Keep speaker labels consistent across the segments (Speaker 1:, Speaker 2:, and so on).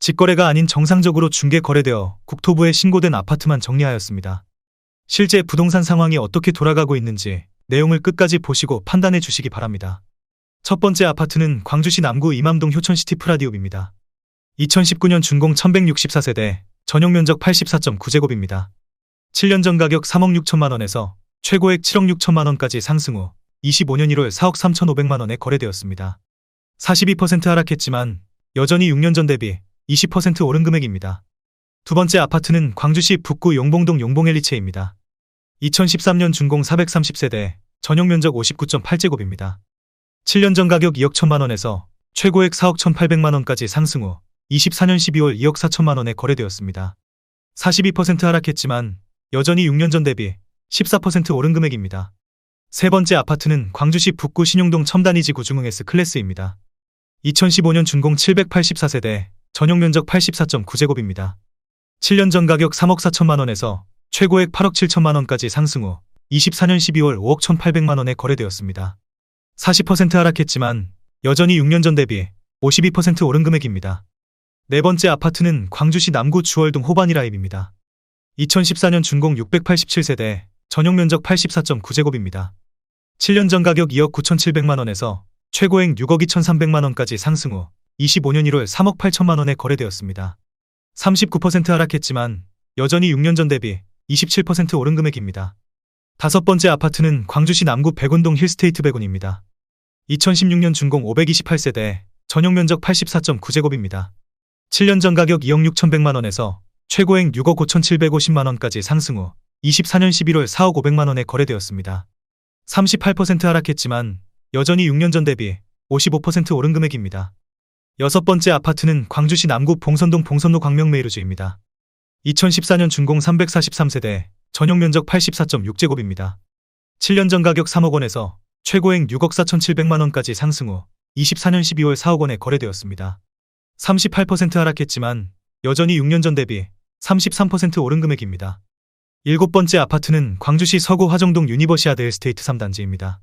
Speaker 1: 직거래가 아닌 정상적으로 중개 거래되어 국토부에 신고된 아파트만 정리하였습니다. 실제 부동산 상황이 어떻게 돌아가고 있는지 내용을 끝까지 보시고 판단해 주시기 바랍니다. 첫 번째 아파트는 광주시 남구 이맘동 효천시티 프라디움입니다. 2019년 준공 1164세대, 전용면적 84.9제곱입니다. 7년 전 가격 3억 6천만 원에서 최고액 7억 6천만 원까지 상승 후 25년 1월 4억 3,500만 원에 거래되었습니다. 42% 하락했지만 여전히 6년 전 대비 20% 오른 금액입니다. 두 번째 아파트는 광주시 북구 용봉동 용봉엘리체입니다. 2013년 준공 430세대, 전용면적 59.8제곱입니다. 7년 전 가격 2억 1천만 원에서 최고액 4억 1,800만 원까지 상승 후 24년 12월 2억 4천만 원에 거래되었습니다. 42% 하락했지만 여전히 6년 전 대비 14% 오른 금액입니다. 세 번째 아파트는 광주시 북구 신용동 첨단이지구 중흥 S클래스입니다. 2015년 준공 784세대, 전용면적 84.9제곱입니다. 7년 전 가격 3억 4천만 원에서 최고액 8억 7천만 원까지 상승 후 24년 12월 5억 1,800만 원에 거래되었습니다. 40% 하락했지만 여전히 6년 전 대비 52% 오른 금액입니다. 네 번째 아파트는 광주시 남구 주월동 호반이라입입니다. 2014년 준공 687세대, 전용면적 84.9제곱입니다. 7년 전 가격 2억 9,700만 원에서 최고액 6억 2,300만 원까지 상승 후 25년 1월 3억 8천만 원에 거래되었습니다. 39% 하락했지만 여전히 6년 전 대비 27% 오른 금액입니다. 다섯 번째 아파트는 광주시 남구 백운동 힐스테이트 백운입니다. 2016년 준공 528세대, 전용면적 84.9제곱입니다. 7년 전 가격 2억 6,100만 원에서 최고액 6억 5,750만 원까지 상승 후 24년 11월 4억 500만 원에 거래되었습니다. 38% 하락했지만 여전히 6년 전 대비 55% 오른 금액입니다. 여섯 번째 아파트는 광주시 남구 봉선동 봉선로 광명메이루즈입니다. 2014년 준공 343세대, 전용면적 84.6제곱입니다. 7년 전 가격 3억 원에서 최고액 6억 4,700만 원까지 상승 후 24년 12월 4억 원에 거래되었습니다. 38% 하락했지만 여전히 6년 전 대비 33% 오른 금액입니다. 일곱 번째 아파트는 광주시 서구 화정동 유니버시아드 에스테이트 3단지입니다.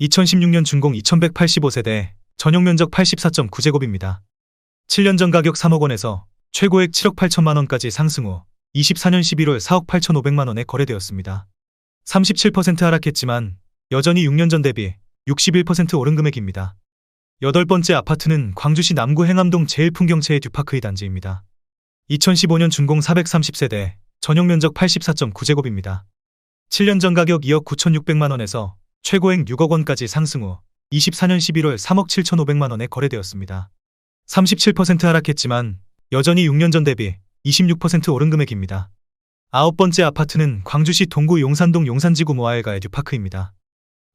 Speaker 1: 2016년 준공 2185세대, 전용면적 84.9제곱입니다. 7년 전 가격 3억 원에서 최고액 7억 8천만 원까지 상승 후 24년 11월 4억 8,500만 원에 거래되었습니다. 37% 하락했지만 여전히 6년 전 대비 61% 오른 금액입니다. 여덟 번째 아파트는 광주시 남구 행암동 제일풍경채의 듀파크이 단지입니다. 2015년 준공 430세대, 전용면적 84.9제곱입니다. 7년 전 가격 2억 9,600만 원에서 최고액 6억 원까지 상승 후 24년 11월 3억 7,500만 원에 거래되었습니다. 37% 하락했지만 여전히 6년 전 대비 26% 오른 금액입니다. 아홉 번째 아파트는 광주시 동구 용산동 용산지구 모아엘가의 듀파크입니다.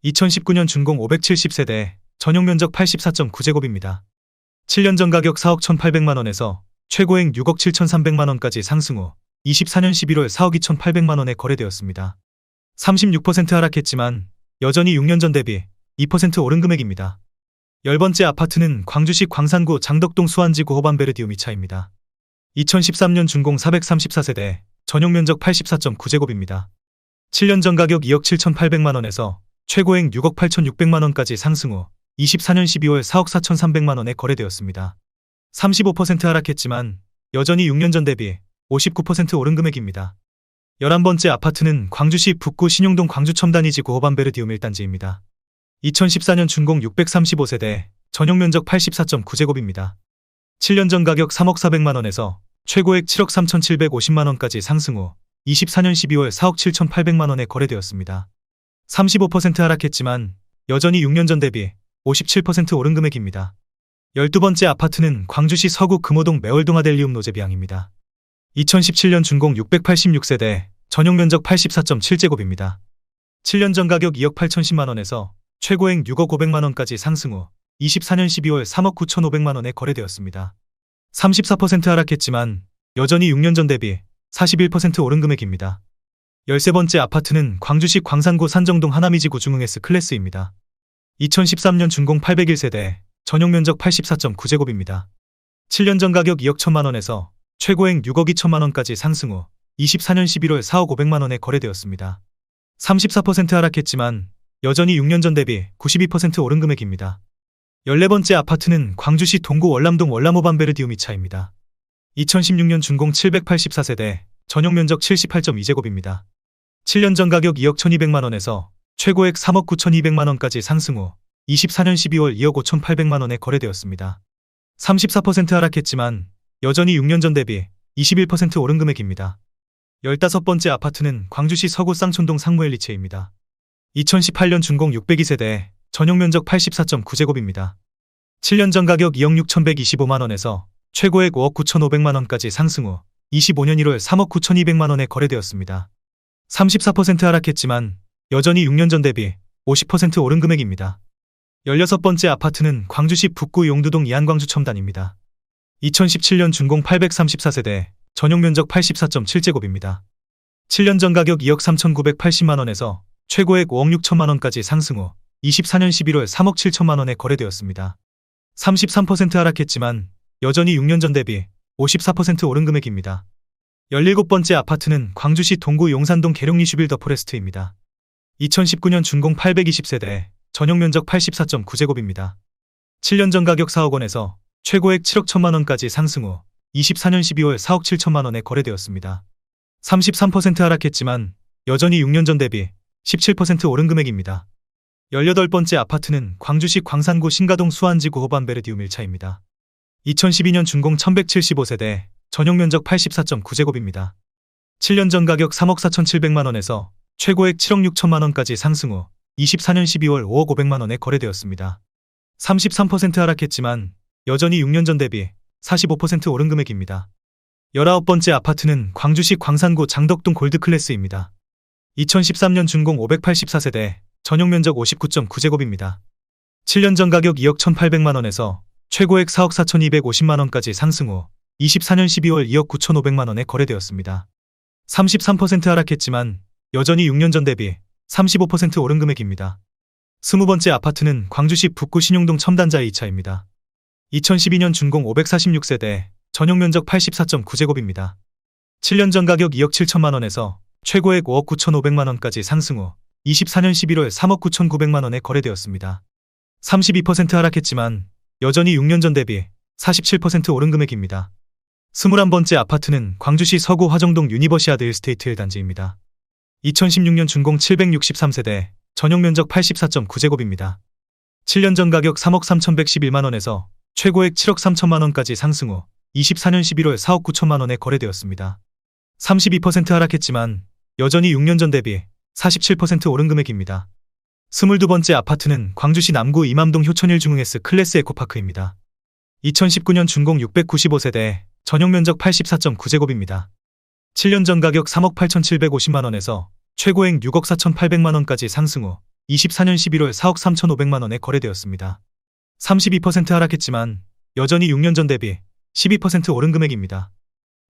Speaker 1: 2019년 준공 570세대, 전용면적 84.9제곱입니다. 7년 전 가격 4억 1,800만 원에서 최고액 6억 7,300만 원까지 상승 후 24년 11월 4억 2,800만 원에 거래되었습니다. 36% 하락했지만 여전히 6년 전 대비 2% 오른 금액입니다. 열 번째 아파트는 광주시 광산구 장덕동 수안지구 호반베르디움 2차입니다. 2013년 준공 434세대, 전용면적 84.9제곱입니다. 7년 전 가격 2억 7,800만 원에서 최고액 6억 8,600만 원까지 상승 후 24년 12월 4억 4,300만 원에 거래되었습니다. 35% 하락했지만 여전히 6년 전 대비 59% 오른 금액입니다. 11번째 아파트는 광주시 북구 신용동 광주첨단이지구 호반베르디움 1단지입니다. 2014년 준공 635세대, 전용면적 84.9제곱입니다. 7년 전 가격 3억 400만 원에서 최고액 7억 3,750만 원까지 상승 후 24년 12월 4억 7,800만 원에 거래되었습니다. 35% 하락했지만 여전히 6년 전 대비 57% 오른 금액입니다. 12번째 아파트는 광주시 서구 금호동 매월동아델리움 노제비앙입니다. 2017년 준공 686세대, 전용면적 84.7제곱입니다. 7년 전 가격 2억 8,010만 원에서 최고액 6억 500만 원까지 상승 후 24년 12월 3억 9,500만 원에 거래되었습니다. 34% 하락했지만 여전히 6년 전 대비 41% 오른 금액입니다. 13번째 아파트는 광주시 광산구 산정동 하남이지구 중흥 S클래스입니다. 2013년 준공 801세대, 전용면적 84.9제곱입니다. 7년 전 가격 2억 1천만 원에서 최고액 6억 2천만 원까지 상승 후 24년 11월 4억 500만 원에 거래되었습니다. 34% 하락했지만 여전히 6년 전 대비 92% 오른 금액입니다. 14번째 아파트는 광주시 동구 월남동 월남호반베르디움 2차입니다. 2016년 준공 784세대, 전용 면적 78.2제곱입니다. 7년 전 가격 2억 1200만원에서 최고액 3억 9200만원까지 상승 후 24년 12월 2억 5800만원에 거래되었습니다. 34% 하락했지만 여전히 6년 전 대비 21% 오른 금액입니다. 15번째 아파트는 광주시 서구 쌍촌동 상무엘리체입니다. 2018년 준공 602세대, 전용 면적 84.9제곱입니다. 7년 전 가격 2억 6125만원에서 최고액 5억 9500만원까지 상승 후 25년 1월 3억 9200만원에 거래되었습니다. 34% 하락했지만 여전히 6년 전 대비 50% 오른 금액입니다. 16번째 아파트는 광주시 북구 용두동 이한광주 첨단입니다. 2017년 준공 834세대, 전용 면적 84.7제곱입니다. 7년 전 가격 2억 3980만원에서 최고액 5억 6천만원까지 상승 후 24년 11월 3억 7천만원에 거래되었습니다. 33% 하락했지만 여전히 6년 전 대비 54% 오른 금액입니다. 17번째 아파트는 광주시 동구 용산동 계룡 리슈빌 더 포레스트입니다. 2019년 준공 820세대, 전용 면적 84.9제곱입니다. 7년 전 가격 4억 원에서 최고액 7억 1천만원까지 상승 후 24년 12월 4억 7천만원에 거래되었습니다. 33% 하락했지만 여전히 6년 전 대비 17% 오른 금액입니다. 18번째 아파트는 광주시 광산구 신가동 수안지구 호반베르디움 1차입니다. 2012년 준공 1175세대, 전용 면적 84.9제곱입니다. 7년 전 가격 3억 4700만원에서 최고액 7억 6천만원까지 상승 후 24년 12월 5억 500만원에 거래되었습니다. 33% 하락했지만 여전히 6년 전 대비 45% 오른 금액입니다. 19번째 아파트는 광주시 광산구 장덕동 골드클래스입니다. 2013년 준공 584세대, 전용 면적 59.9제곱입니다. 7년 전 가격 2억 1800만원에서 최고액 4억 4250만원까지 상승 후 24년 12월 2억 9500만원에 거래되었습니다. 33% 하락했지만 여전히 6년 전 대비 35% 오른 금액입니다. 20번째 아파트는 광주시 북구 신용동 첨단자 2차입니다. 2012년 준공 546세대, 전용 면적 84.9제곱입니다. 7년 전 가격 2억 7천만원에서 최고액 5억 9500만원까지 상승 후 24년 11월 3억 9900만원에 거래되었습니다. 32% 하락했지만 여전히 6년 전 대비 47% 오른 금액입니다. 21번째 아파트는 광주시 서구 화정동 유니버시아드 일스테이트 1단지입니다. 2016년 준공 763세대, 전용 면적 84.9제곱입니다. 7년 전 가격 3억 3111만원에서 최고액 7억 3천만원까지 상승 후 24년 11월 4억 9천만원에 거래되었습니다. 32% 하락했지만 여전히 6년 전 대비 47% 오른 금액입니다. 22번째 아파트는 광주시 남구 이맘동 효천일 중흥S 클래스 에코파크입니다. 2019년 준공 695세대, 전용 면적 84.9제곱입니다. 7년 전 가격 3억 8750만원에서 최고액 6억 4800만원까지 상승 후 24년 11월 4억 3500만원에 거래되었습니다. 32% 하락했지만 여전히 6년 전 대비 12% 오른 금액입니다.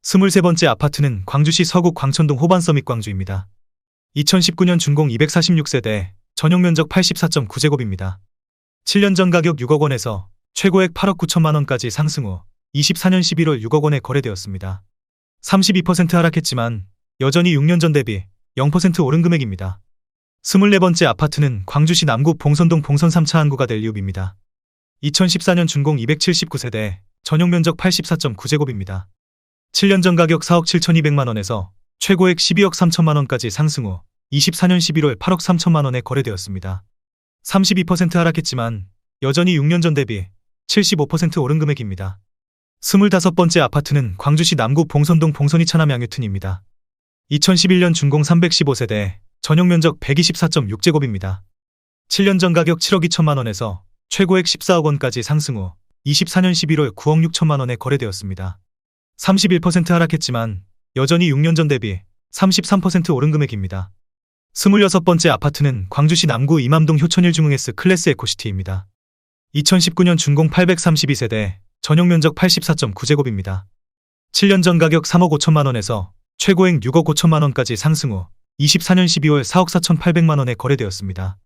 Speaker 1: 23번째 아파트는 광주시 서구 광천동 호반서밋 광주입니다. 2019년 준공 246세대, 전용 면적 84.9제곱입니다. 7년 전 가격 6억 원에서 최고액 8억 9천만원까지 상승 후 24년 11월 6억 원에 거래되었습니다. 32% 하락했지만 여전히 6년 전 대비 0% 오른 금액입니다. 24번째 아파트는 광주시 남구 봉선동 봉선 3차 한구가 될 리움입니다. 2014년 준공 279세대, 전용 면적 84.9제곱입니다. 7년 전 가격 4억 7200만원에서 최고액 12억 3천만원까지 상승 후 24년 11월 8억 3천만원에 거래되었습니다. 32% 하락했지만 여전히 6년 전 대비 75% 오른 금액입니다. 25번째 아파트는 광주시 남구 봉선동 봉선이 차남 양유튼입니다. 2011년 준공 315세대, 전용 면적 124.6제곱입니다. 7년 전 가격 7억 2천만원에서 최고액 14억 원까지 상승 후 24년 11월 9억 6천만원에 거래되었습니다. 31% 하락했지만 여전히 6년 전 대비 33% 오른 금액입니다. 26번째 아파트는 광주시 남구 이맘동 효천일 중흥S 클래스 에코시티입니다. 2019년 준공 832세대, 전용 면적 84.9제곱입니다. 7년 전 가격 3억 5천만원에서 최고액 6억 5천만원까지 상승 후 24년 12월 4억 4,800만원에 거래되었습니다.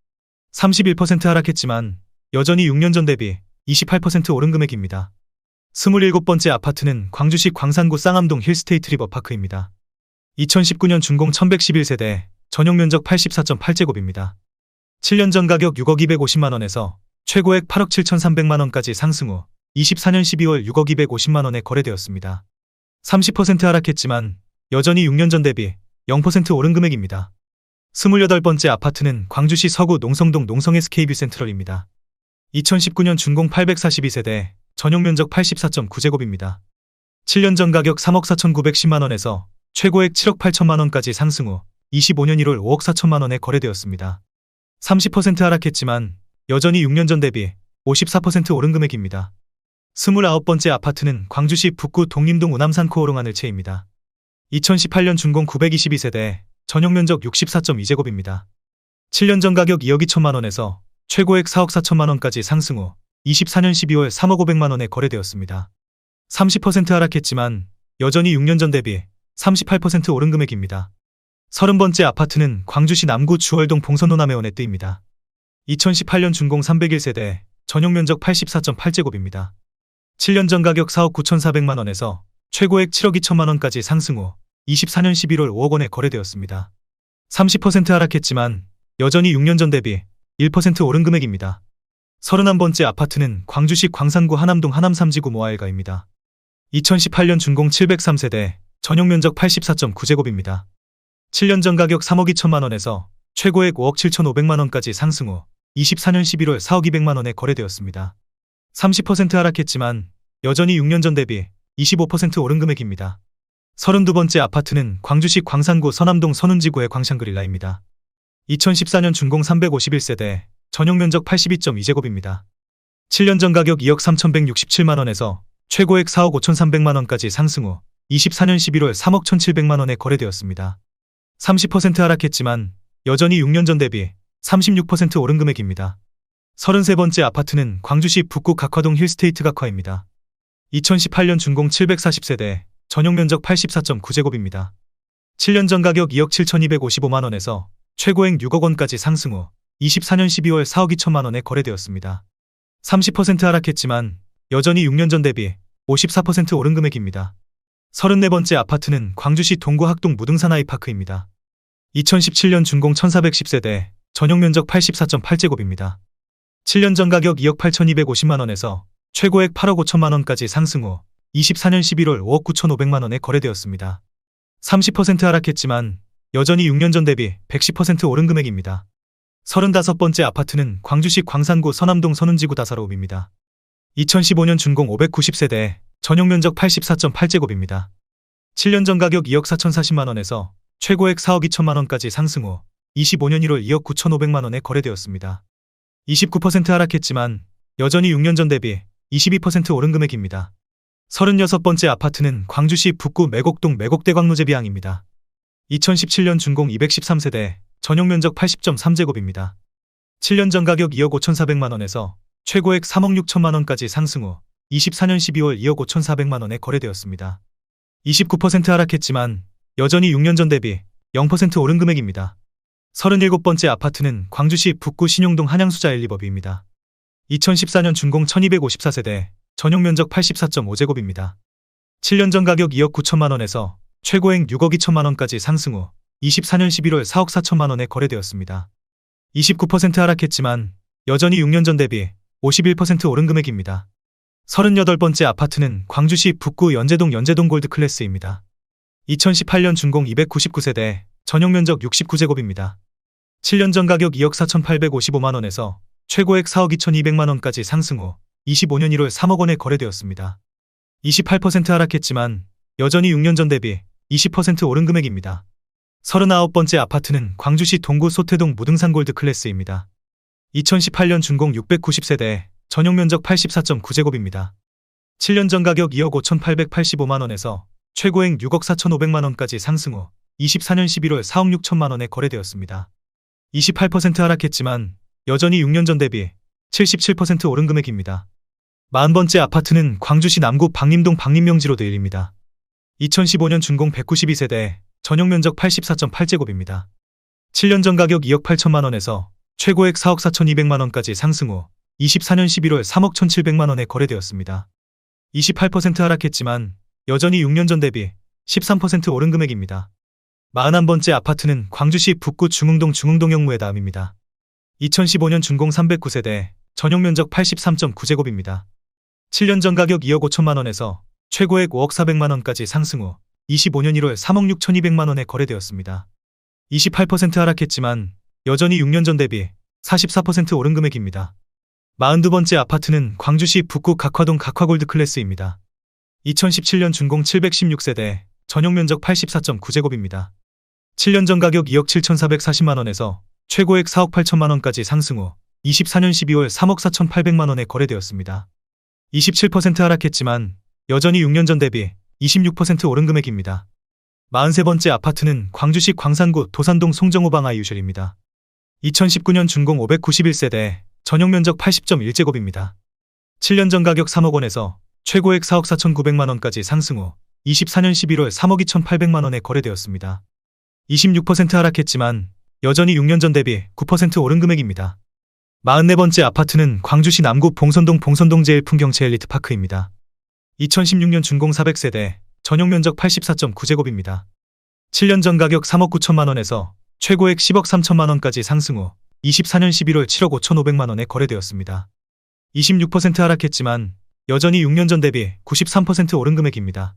Speaker 1: 31% 하락했지만 여전히 6년 전 대비 28% 오른 금액입니다. 27번째 아파트는 광주시 광산구 쌍암동 힐스테이트 리버파크입니다. 2019년 준공 1111세대, 전용 면적 84.8제곱입니다. 7년 전 가격 6억 250만원에서 최고액 8억 7,300만원까지 상승 후 24년 12월 6억 250만원에 거래되었습니다. 30% 하락했지만 여전히 6년 전 대비 0% 오른 금액입니다. 28번째 아파트는 광주시 서구 농성동 농성 SK뷰 센트럴입니다. 2019년 준공 842세대, 전용 면적 84.9제곱입니다. 7년 전 가격 3억 4,910만원에서 최고액 7억 8천만원까지 상승 후 25년 1월 5억 4천만원에 거래되었습니다. 30% 하락했지만 여전히 6년 전 대비 54% 오른 금액입니다. 29번째 아파트는 광주시 북구 독림동 우남산 코오롱 하늘채입니다. 2018년 준공 922세대, 전용 면적 64.2제곱입니다. 7년 전 가격 2억 2천만원에서 최고액 4억 4천만원까지 상승 후 24년 12월 3억 5백만원에 거래되었습니다. 30% 하락했지만 여전히 6년 전 대비 38% 오른 금액입니다. 30번째 아파트는 광주시 남구 주월동 봉선호남해원의뜨입니다. 2018년 준공 301세대, 전용 면적 84.8제곱입니다. 7년 전 가격 4억 9,400만원에서 최고액 7억 2천만원까지 상승 후 24년 11월 5억 원에 거래되었습니다. 30% 하락했지만 여전히 6년 전 대비 1% 오른 금액입니다. 31번째 아파트는 광주시 광산구 하남동 하남 3지구 모아일가입니다. 2018년 준공 703세대, 전용 면적 84.9제곱입니다. 7년 전 가격 3억 2천만원에서 최고액 5억 7,500만원까지 상승 후 24년 11월 4억 200만원에 거래되었습니다. 30% 하락했지만 여전히 6년 전 대비 25% 오른 금액입니다. 32번째 아파트는 광주시 광산구 서남동 선운지구의 광샹그릴라입니다. 2014년 준공 351세대, 전용 면적 82.2제곱입니다. 7년 전 가격 2억 3,167만원에서 최고액 4억 5,300만원까지 상승 후 24년 11월 3억 1,700만원에 거래되었습니다. 30% 하락했지만 여전히 6년 전 대비 36% 오른 금액입니다. 33번째 아파트는 광주시 북구 각화동 힐스테이트 각화입니다. 2018년 준공 740세대, 전용 면적 84.9제곱입니다. 7년 전 가격 2억 7,255만원에서 최고액 6억 원까지 상승 후 24년 12월 4억 2천만원에 거래되었습니다. 30% 하락했지만 여전히 6년 전 대비 54% 오른 금액입니다. 34번째 아파트는 광주시 동구 학동 무등산 아이파크입니다. 2017년 준공 1410세대, 전용 면적 84.8제곱입니다. 7년 전 가격 2억 8,250만원에서 최고액 8억 5천만원까지 상승 후 24년 11월 5억 9,500만원에 거래되었습니다. 30% 하락했지만 여전히 6년 전 대비 110% 오른 금액입니다. 35번째 아파트는 광주시 광산구 서남동 선운지구 다사로움입니다. 2015년 준공 590세대, 전용 면적 84.8제곱입니다. 7년 전 가격 2억 4,040만원에서 최고액 4억 2천만원까지 상승 후 25년 1월 2억 9,500만원에 거래되었습니다. 29% 하락했지만 여전히 6년 전 대비 22% 오른 금액입니다. 36번째 아파트는 광주시 북구 매곡동 매곡대광로제비항입니다. 2017년 준공 213세대, 전용 면적 80.3제곱입니다. 7년 전 가격 2억 5,400만원에서 최고액 3억 6천만원까지 상승 후 24년 12월 2억 5,400만원에 거래되었습니다. 29% 하락했지만 여전히 6년 전 대비 0% 오른 금액입니다. 37번째 아파트는 광주시 북구 신용동 한양수자 엘리버뷰입니다. 2014년 준공 1254세대, 전용 면적 84.5제곱입니다. 7년 전 가격 2억 9천만원에서 최고액 6억 2천만원까지 상승 후 24년 11월 4억 4천만원에 거래되었습니다. 29% 하락했지만 여전히 6년 전 대비 51% 오른 금액입니다. 38번째 아파트는 광주시 북구 연제동 골드클래스입니다. 2018년 준공 299세대, 전용 면적 69제곱입니다. 7년 전 가격 2억 4,855만원에서 최고액 4억 2,200만원까지 상승 후 25년 1월 3억 원에 거래되었습니다. 28% 하락했지만 여전히 6년 전 대비 20% 오른 금액입니다. 39번째 아파트는 광주시 동구 소태동 무등산 골드클래스입니다. 2018년 준공 690세대, 전용 면적 84.9제곱입니다. 7년 전 가격 2억 5,885만원에서 최고액 6억 4,500만원까지 상승 후 24년 11월 4억 6천만원에 거래되었습니다. 28% 하락했지만 여전히 6년 전 대비 77% 오른 금액입니다. 40번째 아파트는 광주시 남구 박림동 박림명지로드 1입니다. 2015년 준공 192세대, 전용 면적 84.8제곱입니다. 7년 전 가격 2억 8천만원에서 최고액 4억 4,200만원까지 상승 후 24년 11월 3억 1,700만원에 거래되었습니다. 28% 하락했지만 여전히 6년 전 대비 13% 오른 금액입니다. 41번째 아파트는 광주시 북구 중흥동 중흥동영무의 다음입니다. 2015년 준공 309세대, 전용 면적 83.9제곱입니다. 7년 전 가격 2억 5천만원에서 최고액 5억 400만 원까지 상승 후 25년 1월 3억 6,200만 원에 거래되었습니다. 28% 하락했지만 여전히 6년 전 대비 44% 오른 금액입니다. 42번째 아파트는 광주시 북구 각화동 각화골드 클래스입니다. 2017년 준공 716세대, 전용 면적 84.9제곱입니다. 7년 전 가격 2억 7,440만 원에서 최고액 4억 8천만 원까지 상승 후 24년 12월 3억 4,800만 원에 거래되었습니다. 27% 하락했지만 여전히 6년 전 대비 26% 오른 금액입니다. 43번째 아파트는 광주시 광산구 도산동 송정호방 아이유셜입니다. 2019년 준공 591세대, 전용 면적 80.1제곱입니다. 7년 전 가격 3억 원에서 최고액 4억 4,900만 원까지 상승 후 24년 11월 3억 2,800만 원에 거래되었습니다. 26% 하락했지만 여전히 6년 전 대비 9% 오른 금액입니다. 44번째 아파트는 광주시 남구 봉선동 제1풍경채 엘리트파크입니다. 2016년 준공 400세대, 전용 면적 84.9제곱입니다. 7년 전 가격 3억 9천만 원에서 최고액 10억 3천만 원까지 상승 후 24년 11월 7억 5,500만 원에 거래되었습니다. 26% 하락했지만 여전히 6년 전 대비 93% 오른 금액입니다.